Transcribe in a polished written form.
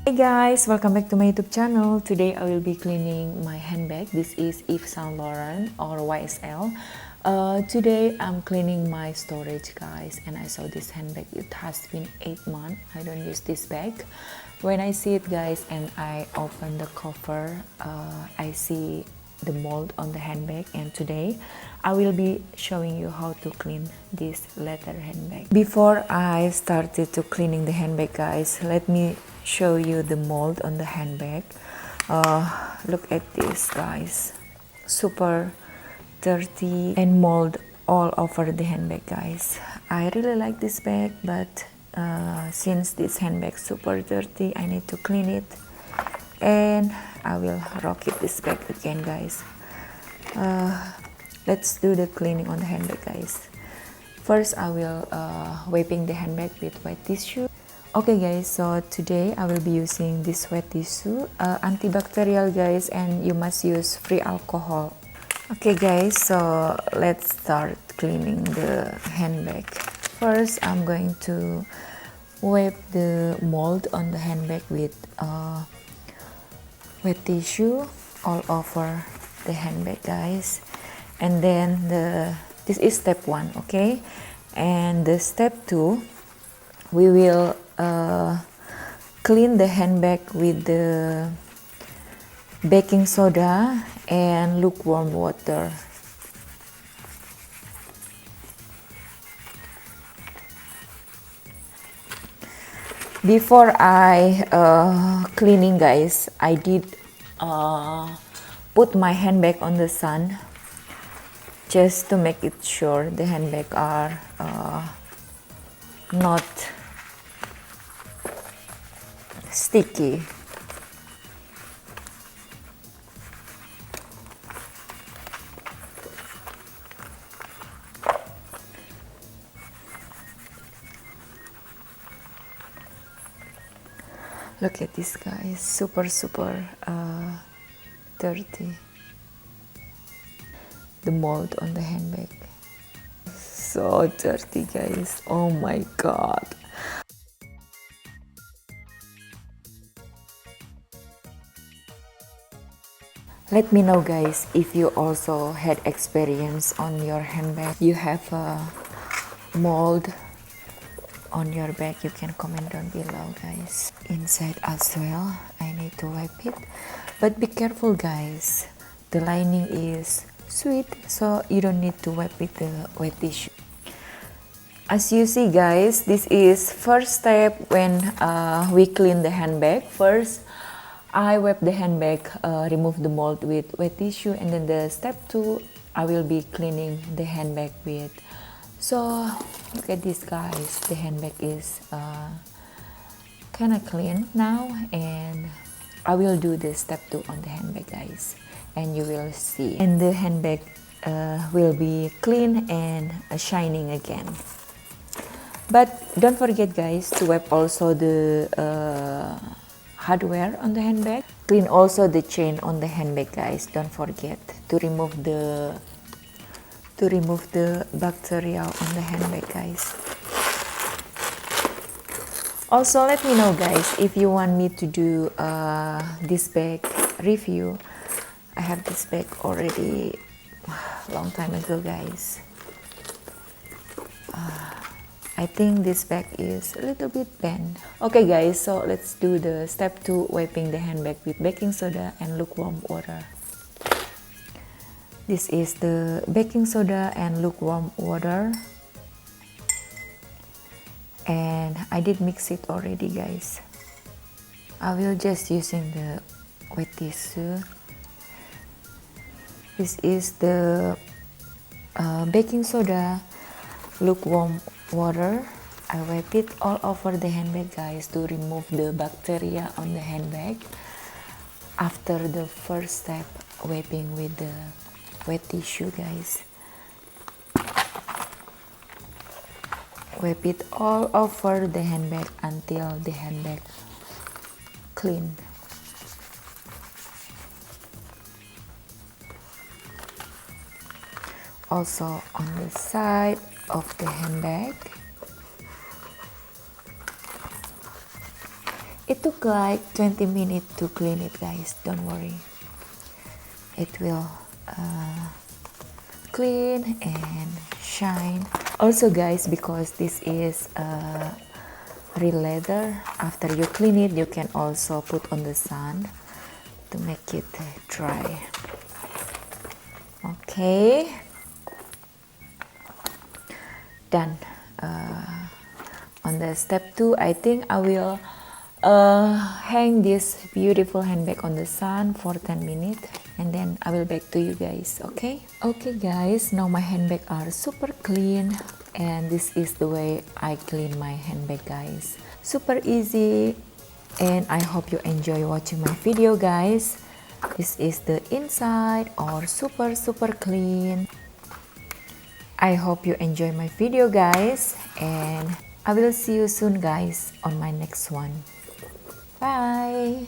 Hey guys, welcome back to my YouTube channel. Today I will be cleaning my handbag. This is Yves Saint Laurent or YSL. Today I'm cleaning my storage, guys, and I saw this handbag. It has been 8 months. I don't use this bag. When I see it, guys, and I open the cover, I see the mold on the handbag, and today I will be showing you how to clean this leather handbag. Before I started to cleaning the handbag, guys, let me show you the mold on the handbag. Look at this, guys, super dirty and mold all over the handbag, guys. I really like this bag, but since this handbag super dirty, I need to clean it, and I will rocket this bag again, guys. Let's do the cleaning on the handbag, guys. First, I will wiping the handbag with wet tissue. Okay, guys, so today I will be using this wet tissue, antibacterial, guys, and you must use free alcohol. Okay, guys, so let's start cleaning the handbag. First, I'm going to wipe the mold on the handbag with wet tissue all over the handbag, guys. And then this is step 1, okay? And the step 2, we will clean the handbag with the baking soda and lukewarm water. Before I cleaning, guys, I did put my handbag on the sun just to make it sure the handbag are not sticky. Look at this, guys, super dirty. The mold on the handbag, so dirty, guys. Oh my god. Let me know, guys, if you also had experience on your handbag. You have a mold on your bag, you can comment down below, guys. Inside as well, I need to wipe it, but be careful, guys. The lining is sweet, so you don't need to wipe with the wet tissue. As you see, guys, this is first step when we clean the handbag. First, I wipe the handbag, remove the mold with wet tissue, and then the step 2, I will be cleaning the handbag with. So look at this, guys, the handbag is kind of clean now, and I will do the step 2 on the handbag, guys, and you will see, and the handbag will be clean and shining again. But don't forget, guys, to wipe also the hardware on the handbag. Clean also the chain on the handbag, guys. Don't forget to remove the bacteria on the handbag, guys. Also, let me know, guys, if you want me to do this bag review. I have this bag already long time ago, guys. I think this bag is a little bit bent. Okay, guys, so let's do the step 2, wiping the handbag with baking soda and lukewarm water. This is the baking soda and lukewarm water, and I did mix it already, guys. I will just using the wet tissue. This is the baking soda, lukewarm water. I wipe it all over the handbag, guys, to remove the bacteria on the handbag. After the first step, wiping with the wet tissue, guys. Wipe it all over the handbag until the handbag clean. Also on the side of the handbag. It took like 20 minutes to clean it, guys. Don't worry. It will clean and shine. Also, guys, because this is real leather, after you clean it, you can also put on the sun to make it dry. Okay, done. On the step 2, I think I will hang this beautiful handbag on the sun for 10 minutes, and then I will back to you guys. Okay guys, now my handbag are super clean, and this is the way I clean my handbag, guys. Super easy, and I hope you enjoy watching my video, guys. This is the inside, or super clean. I hope you enjoy my video, guys, and I will see you soon, guys, on my next one. Bye.